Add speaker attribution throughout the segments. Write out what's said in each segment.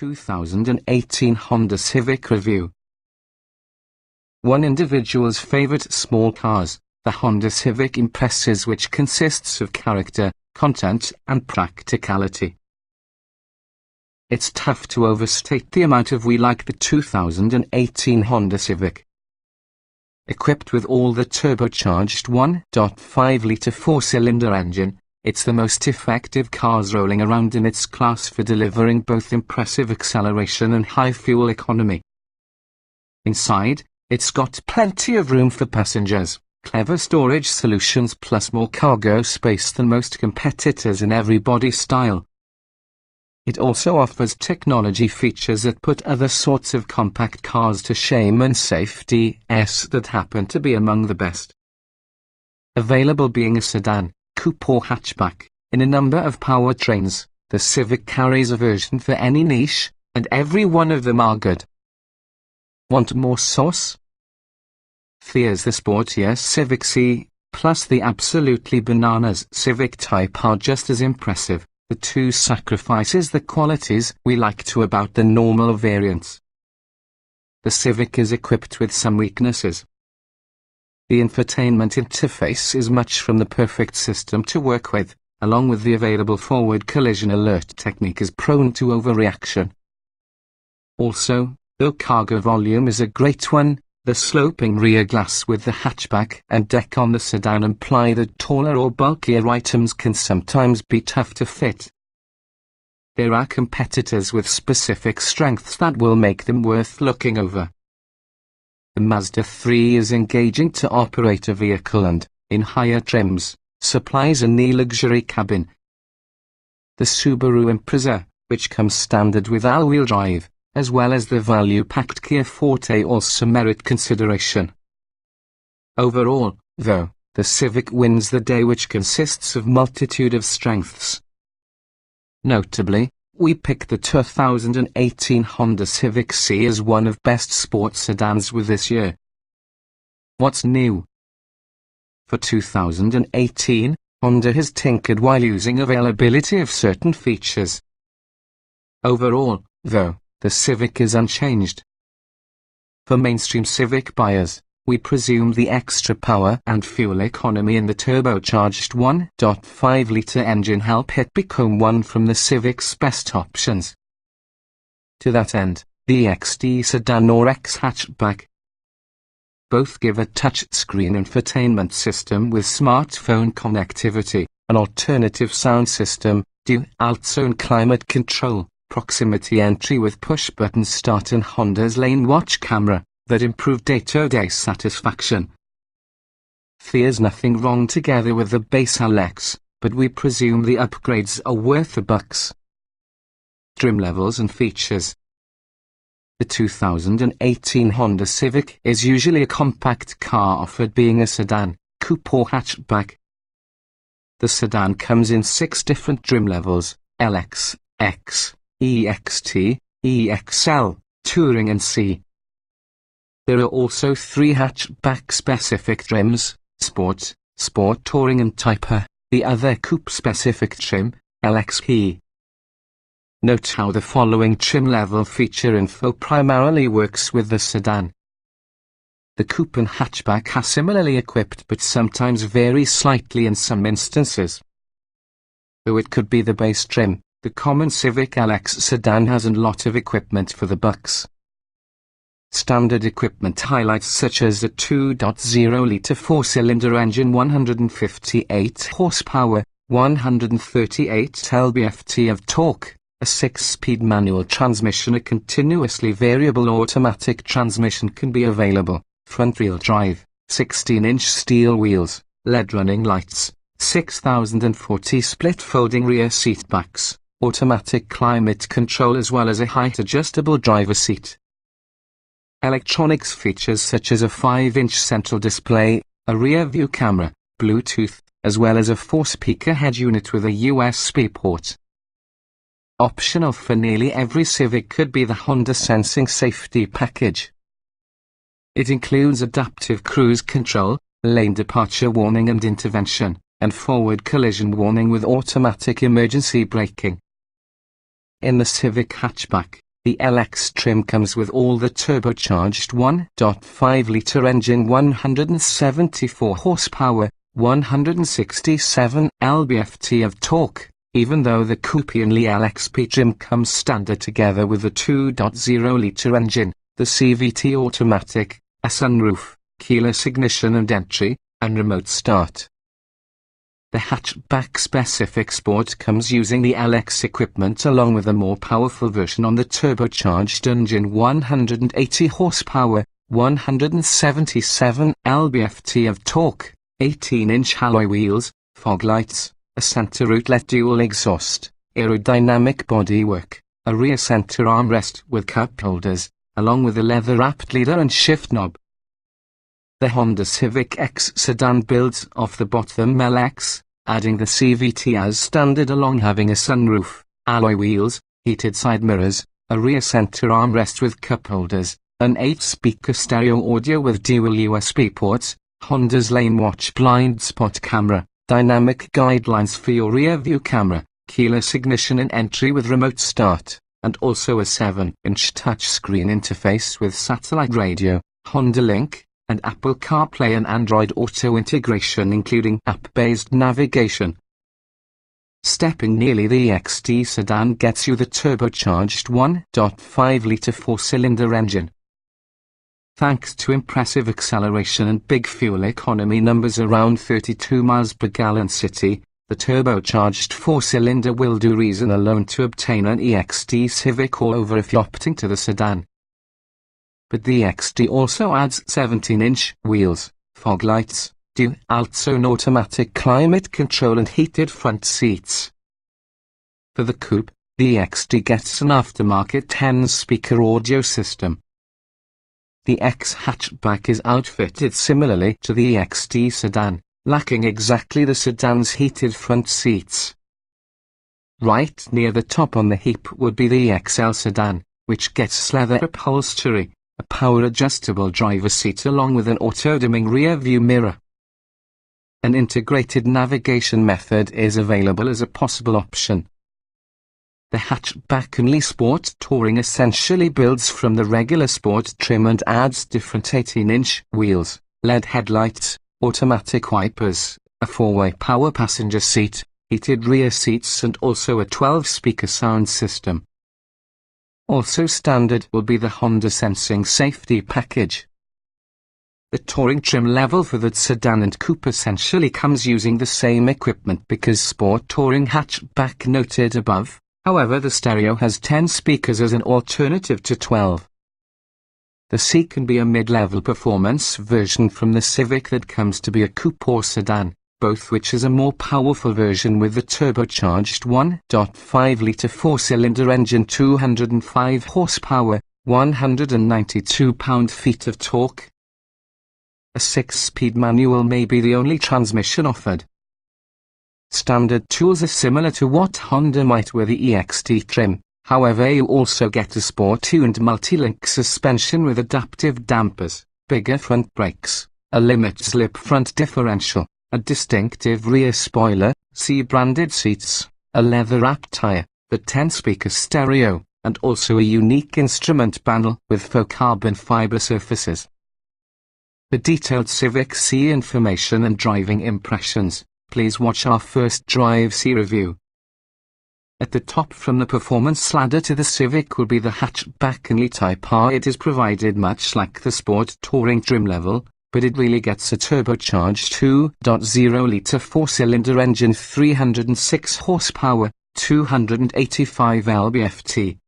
Speaker 1: 2018 Honda Civic Review. One individual's favorite small cars, the Honda Civic impresses, which consists of character, content, and practicality. It's tough to overstate the amount of we like the 2018 Honda Civic. Equipped with all the turbocharged 1.5-litre four-cylinder engine, it's the most effective cars rolling around in its class for delivering both impressive acceleration and high fuel economy. Inside, it's got plenty of room for passengers, clever storage solutions, plus more cargo space than most competitors in every body style. It also offers technology features that put other sorts of compact cars to shame, and safety that happen to be among the best. Available being a sedan, coupe or hatchback, in a number of powertrains, the Civic carries a version for any niche, and every one of them are good. Want more sauce? Here's the sportier Civic C, plus the absolutely bananas Civic Type R, just as impressive. The two sacrifices the qualities we like to about the normal variants. The Civic is equipped with some weaknesses. The infotainment interface is much from the perfect system to work with, along with the available forward collision alert technique is prone to overreaction. Also, though cargo volume is a great one, the sloping rear glass with the hatchback and deck on the sedan imply that taller or bulkier items can sometimes be tough to fit. There are competitors with specific strengths that will make them worth looking over. The Mazda 3 is engaging to operate a vehicle and, in higher trims, supplies a near luxury cabin. The Subaru Impreza, which comes standard with all-wheel drive, as well as the value-packed Kia Forte, also merit consideration. Overall, though, the Civic wins the day, which consists of multitude of strengths. Notably, we picked the 2018 Honda Civic C as one of best sports sedans with this year. What's new? For 2018, Honda has tinkered while using availability of certain features. Overall, though, the Civic is unchanged. For mainstream Civic buyers, we presume the extra power and fuel economy in the turbocharged 1.5-litre engine help it become one from the Civic's best options. To that end, the XD sedan or X hatchback both give a touchscreen infotainment system with smartphone connectivity, an alternative sound system, dual zone climate control, proximity entry with push-button start, and Honda's lane watch camera that improve day-to-day satisfaction. There's nothing wrong together with the base LX, but we presume the upgrades are worth the bucks. Trim levels and features. The 2018 Honda Civic is usually a compact car offered being a sedan, coupe or hatchback. The sedan comes in 6 different trim levels: LX, X, EXT, EXL, Touring and C. There are also 3 hatchback-specific trims: Sport, Sport Touring and Type R, the other coupe-specific trim, LXP. Note how the following trim level feature info primarily works with the sedan. The coupe and hatchback are similarly equipped but sometimes vary slightly in some instances. Though it could be the base trim, the common Civic LX sedan has a lot of equipment for the bucks. Standard equipment highlights such as a 2.0-litre four-cylinder engine, 158 horsepower, 138 lb-ft of torque, a 6-speed manual transmission, a continuously variable automatic transmission can be available, front-wheel drive, 16-inch steel wheels, LED running lights, 6040 split-folding rear seat backs, automatic climate control, as well as a height-adjustable driver seat. Electronics features such as a 5-inch central display, a rear-view camera, Bluetooth, as well as a 4-speaker head unit with a USB port. Optional for nearly every Civic could be the Honda Sensing Safety Package. It includes adaptive cruise control, lane departure warning and intervention, and forward collision warning with automatic emergency braking. In the Civic hatchback, The LX trim comes with all the turbocharged 1.5-litre engine, 174 horsepower, 167 lb-ft of torque, even though the coupe and LXP trim comes standard together with the 2.0-litre engine, the CVT automatic, a sunroof, keyless ignition and entry, and remote start. The hatchback specific Sport comes using the LX equipment along with a more powerful version on the turbocharged engine, 180 horsepower, 177 lb-ft of torque, 18-inch alloy wheels, fog lights, a center outlet dual exhaust, aerodynamic bodywork, a rear center armrest with cup holders, along with a leather-wrapped leader and shift knob. The Honda Civic X sedan builds off the bottom LX, adding the CVT as standard along having a sunroof, alloy wheels, heated side mirrors, a rear center armrest with cup holders, an 8-speaker stereo audio with dual USB ports, Honda's lane watch blind spot camera, dynamic guidelines for your rear view camera, keyless ignition and entry with remote start, and also a 7-inch touchscreen interface with satellite radio, Honda Link, and Apple CarPlay and Android Auto integration, including app-based navigation. Stepping nearly, the XT sedan gets you the turbocharged 1.5-litre 4-cylinder engine. Thanks to impressive acceleration and big fuel economy numbers around 32 miles per gallon city, the turbocharged 4-cylinder will do reason alone to obtain an EXT Civic or over if you're opting to the sedan. But the XT also adds 17-inch wheels, fog lights, dual-zone automatic climate control and heated front seats. For the coupe, the XT gets an aftermarket 10-speaker audio system. The X hatchback is outfitted similarly to the XT sedan, lacking exactly the sedan's heated front seats. Right near the top on the heap would be the XL sedan, which gets leather upholstery, a power-adjustable driver's seat along with an auto-dimming rear-view mirror. An integrated navigation method is available as a possible option. The hatchback-only Sport Touring essentially builds from the regular Sport trim and adds different 18-inch wheels, LED headlights, automatic wipers, a 4-way power passenger seat, heated rear seats and also a 12-speaker sound system. Also standard will be the Honda Sensing Safety Package. The touring trim level for the sedan and coupe essentially comes using the same equipment because Sport Touring hatchback noted above, however the stereo has 10 speakers as an alternative to 12. The C can be a mid-level performance version from the Civic that comes to be a coupe or sedan, both which is a more powerful version with the turbocharged 1.5-litre 4-cylinder engine, 205 horsepower, 192 pound-feet of torque. A 6-speed manual may be the only transmission offered. Standard tools are similar to what Honda might with the EXT trim, however you also get a sport-tuned multi-link suspension with adaptive dampers, bigger front brakes, a limit-slip front differential, a distinctive rear spoiler, C-branded seats, a leather-wrapped tyre, the 10-speaker stereo, and also a unique instrument panel with faux carbon fiber surfaces. For detailed Civic C information and driving impressions, please watch our first Drive C review. At the top from the performance ladder to the Civic will be the hatchback-only Type R. It is provided much like the Sport Touring trim level, but it really gets a turbocharged 2.0-litre 4-cylinder engine, 306 horsepower, 285 lb-ft.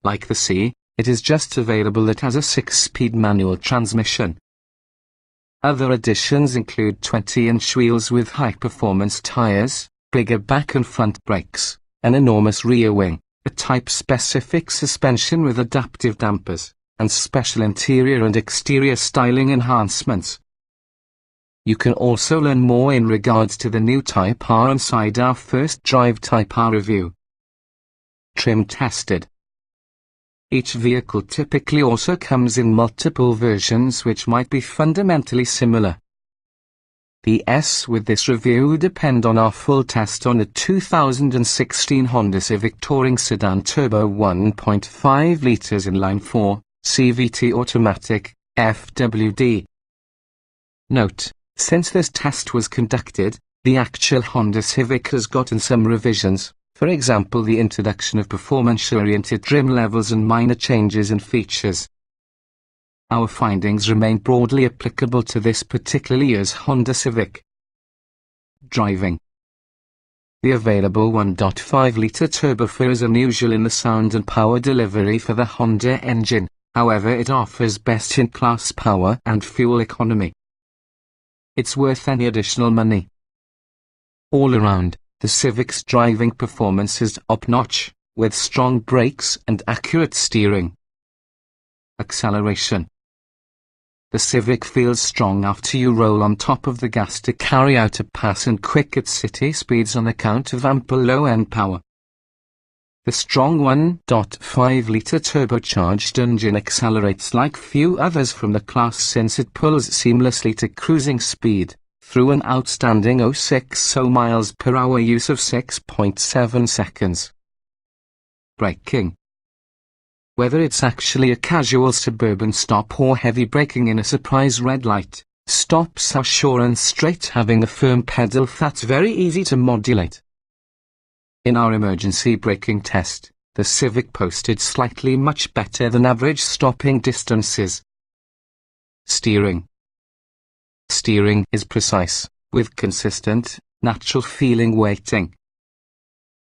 Speaker 1: Like the C, it is just available that has a 6-speed manual transmission. Other additions include 20-inch wheels with high-performance tires, bigger back and front brakes, an enormous rear wing, a type-specific suspension with adaptive dampers, and special interior and exterior styling enhancements. You can also learn more in regards to the new Type R inside our first Drive Type R review. Trim tested. Each vehicle typically also comes in multiple versions which might be fundamentally similar. The S with this review depend on our full test on the 2016 Honda Civic Touring Sedan Turbo 1.5 litres inline 4, CVT automatic, FWD. Note, since this test was conducted, the actual Honda Civic has gotten some revisions, for example the introduction of performance-oriented trim levels and minor changes in features. Our findings remain broadly applicable to this particular year's Honda Civic. Driving. The available 1.5-litre turbo is unusual in the sound and power delivery for the Honda engine, however it offers best-in-class power and fuel economy. It's worth any additional money. All around, the Civic's driving performance is top-notch, with strong brakes and accurate steering. Acceleration. The Civic feels strong after you roll on top of the gas to carry out a pass and quick at city speeds on account of ample low-end power. The strong 1.5-litre turbocharged engine accelerates like few others from the class since it pulls seamlessly to cruising speed, through an outstanding 060 miles per hour use of 6.7 seconds. Braking. Whether it's actually a casual suburban stop or heavy braking in a surprise red light, stops are sure and straight, having a firm pedal that's very easy to modulate. In our emergency braking test, the Civic posted slightly much better than average stopping distances. Steering. Steering is precise, with consistent, natural-feeling weighting.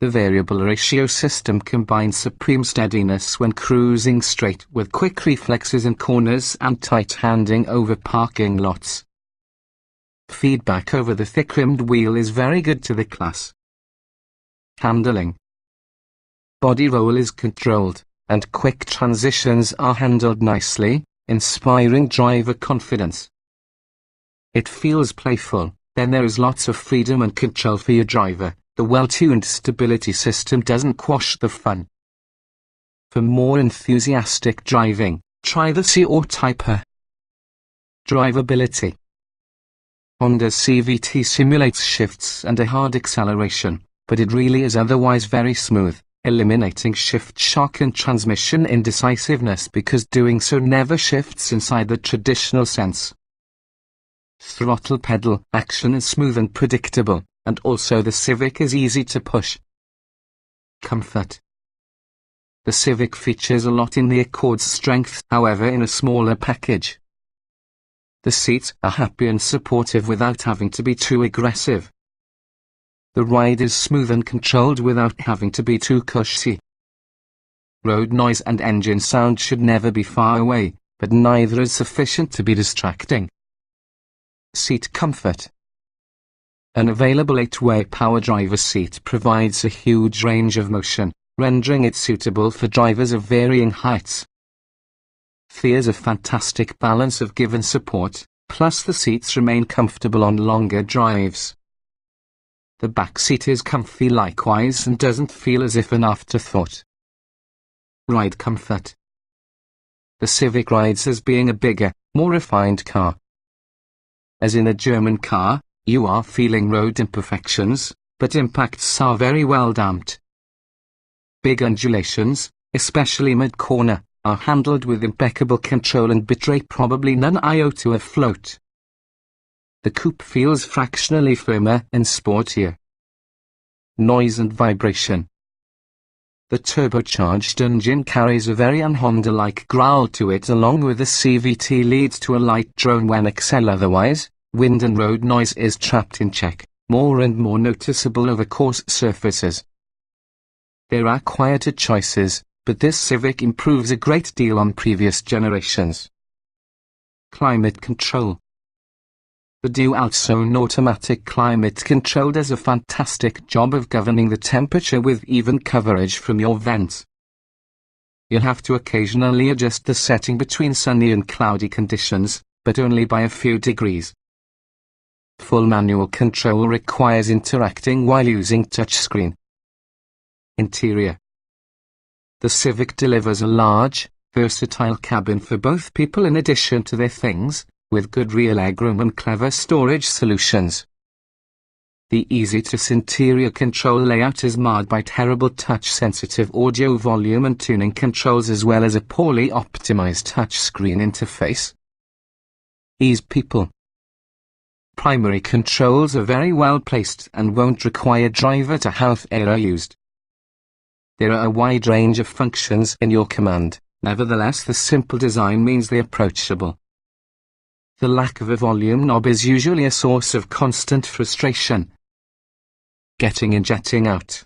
Speaker 1: The variable ratio system combines supreme steadiness when cruising straight with quick reflexes in corners and tight handing over parking lots. Feedback over the thick-rimmed wheel is very good to the class. Handling. Body roll is controlled, and quick transitions are handled nicely, inspiring driver confidence. It feels playful, then there is lots of freedom and control for your driver. The well-tuned stability system doesn't quash the fun. For more enthusiastic driving, try the Civic Type R. Drivability. Honda's CVT simulates shifts and a hard acceleration, but it really is otherwise very smooth, eliminating shift shock and transmission indecisiveness because doing so never shifts inside the traditional sense. Throttle pedal action is smooth and predictable, and also the Civic is easy to push. Comfort. The Civic features a lot in the Accord's strength, however in a smaller package. The seats are happy and supportive without having to be too aggressive. The ride is smooth and controlled without having to be too cushy. Road noise and engine sound should never be far away, but neither is sufficient to be distracting. Seat comfort. An available 8-way power driver's seat provides a huge range of motion, rendering it suitable for drivers of varying heights. There's a fantastic balance of give and support, plus the seats remain comfortable on longer drives. The back seat is comfy likewise and doesn't feel as if an afterthought. Ride comfort. The Civic rides as being a bigger, more refined car. As in a German car, you are feeling road imperfections, but impacts are very well damped. Big undulations, especially mid-corner, are handled with impeccable control and betray probably none iota of float. The coupe feels fractionally firmer and sportier. Noise and vibration. The turbocharged engine carries a very un-Honda-like growl to it, along with the CVT leads to a light drone when otherwise. Wind and road noise is trapped in check, more and more noticeable over coarse surfaces. There are quieter choices, but this Civic improves a great deal on previous generations. Climate control. The dual-zone automatic climate control does a fantastic job of governing the temperature with even coverage from your vents. You'll have to occasionally adjust the setting between sunny and cloudy conditions, but only by a few degrees. Full manual control requires interacting while using touchscreen. Interior. The Civic delivers a large, versatile cabin for both people in addition to their things, with good rear legroom and clever storage solutions. The easy-to-use interior control layout is marred by terrible touch-sensitive audio volume and tuning controls as well as a poorly optimized touchscreen interface. Ease people. Primary controls are very well placed and won't require driver to health error used. There are a wide range of functions in your command, nevertheless the simple design means they're approachable. The lack of a volume knob is usually a source of constant frustration. Getting in, jetting out.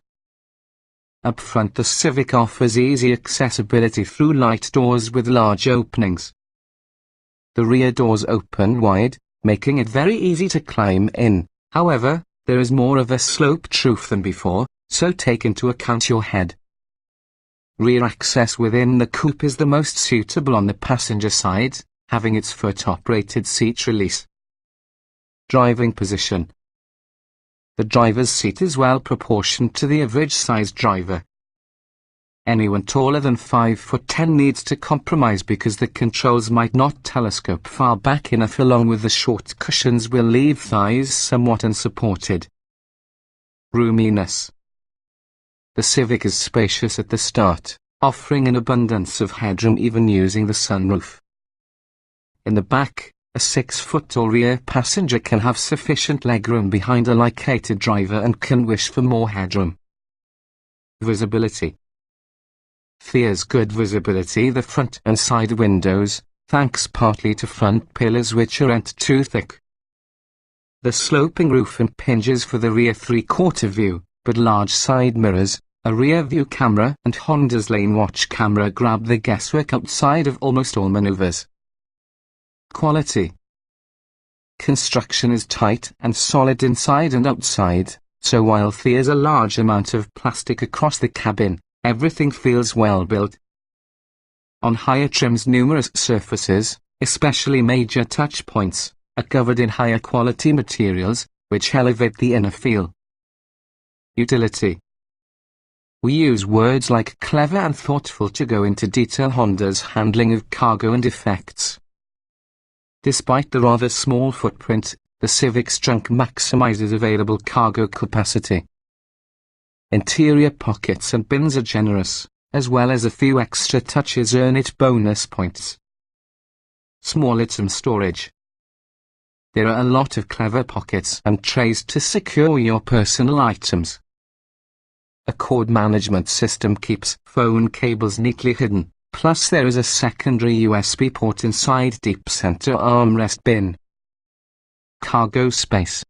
Speaker 1: Up front, the Civic offers easy accessibility through light doors with large openings. The rear doors open wide, making it very easy to climb in. However, there is more of a sloped roof than before, so take into account your head. Rear access within the coupe is the most suitable on the passenger side, having its foot-operated seat release. Driving position. The driver's seat is well proportioned to the average-sized driver. Anyone taller than 5'10" needs to compromise because the controls might not telescope far back enough, along with the short cushions will leave thighs somewhat unsupported. Roominess. The Civic is spacious at the start, offering an abundance of headroom even using the sunroof. In the back, a 6-foot-tall rear passenger can have sufficient legroom behind a light-weighted driver and can wish for more headroom. Visibility. There's good visibility the front and side windows, thanks partly to front pillars which aren't too thick. The sloping roof impinges for the rear three-quarter view, but large side mirrors, a rear view camera and Honda's lane watch camera grab the guesswork outside of almost all maneuvers. Quality. Construction is tight and solid inside and outside, so while there's a large amount of plastic across the cabin, everything feels well built. On higher trims, numerous surfaces, especially major touch points, are covered in higher quality materials, which elevate the inner feel. Utility. We use words like clever and thoughtful to go into detail Honda's handling of cargo and effects. Despite the rather small footprint, the Civic's trunk maximizes available cargo capacity. Interior pockets and bins are generous, as well as a few extra touches earn it bonus points. Small item storage. There are a lot of clever pockets and trays to secure your personal items. A cord management system keeps phone cables neatly hidden, plus there is a secondary USB port inside deep center armrest bin. Cargo space.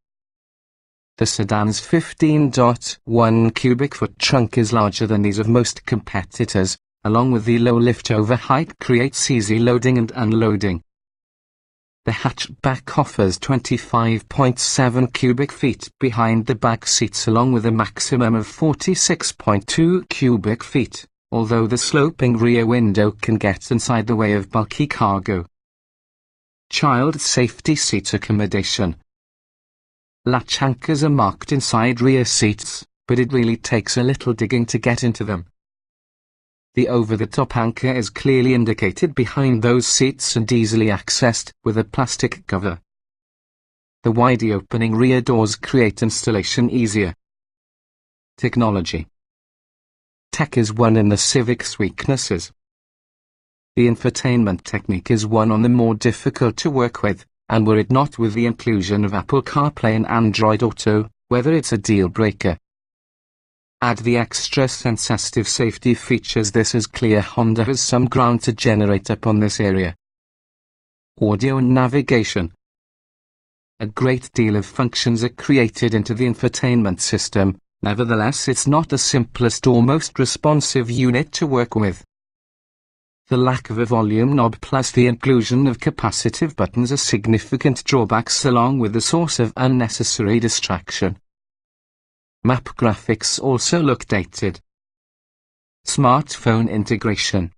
Speaker 1: The sedan's 15.1 cubic foot trunk is larger than these of most competitors, along with the low lift-over height creates easy loading and unloading. The hatchback offers 25.7 cubic feet behind the back seats along with a maximum of 46.2 cubic feet, although the sloping rear window can get inside the way of bulky cargo. Child safety seat accommodation. Latch anchors are marked inside rear seats, but it really takes a little digging to get into them. The over-the-top anchor is clearly indicated behind those seats and easily accessed with a plastic cover. The widely opening rear doors create installation easier. Technology. Tech is one in the Civic's weaknesses. The infotainment technique is one on the more difficult to work with, and were it not with the inclusion of Apple CarPlay and Android Auto, whether it's a deal breaker. Add the extra sensitive safety features, this is clear Honda has some ground to generate up on this area. Audio and navigation. A great deal of functions are created into the infotainment system, nevertheless it's not the simplest or most responsive unit to work with. The lack of a volume knob plus the inclusion of capacitive buttons are significant drawbacks along with the source of unnecessary distraction. Map graphics also look dated. Smartphone integration.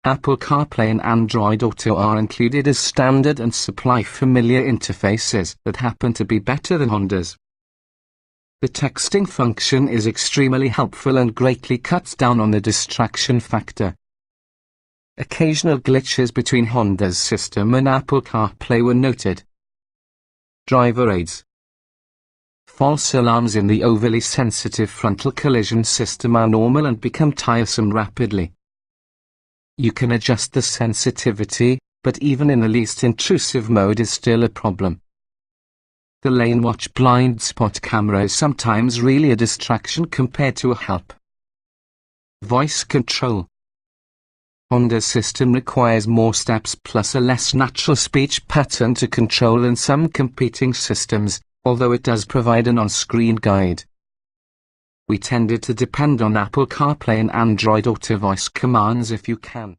Speaker 1: Apple CarPlay and Android Auto are included as standard and supply familiar interfaces that happen to be better than Honda's. The texting function is extremely helpful and greatly cuts down on the distraction factor. Occasional glitches between Honda's system and Apple CarPlay were noted. Driver aids. False alarms in the overly sensitive frontal collision system are normal and become tiresome rapidly. You can adjust the sensitivity, but even in the least intrusive mode is still a problem. The lane watch blind spot camera is sometimes really a distraction compared to a help. Voice control. Honda's system requires more steps plus a less natural speech pattern to control than some competing systems, although it does provide an on-screen guide. We tended to depend on Apple CarPlay and Android Auto voice commands if you can.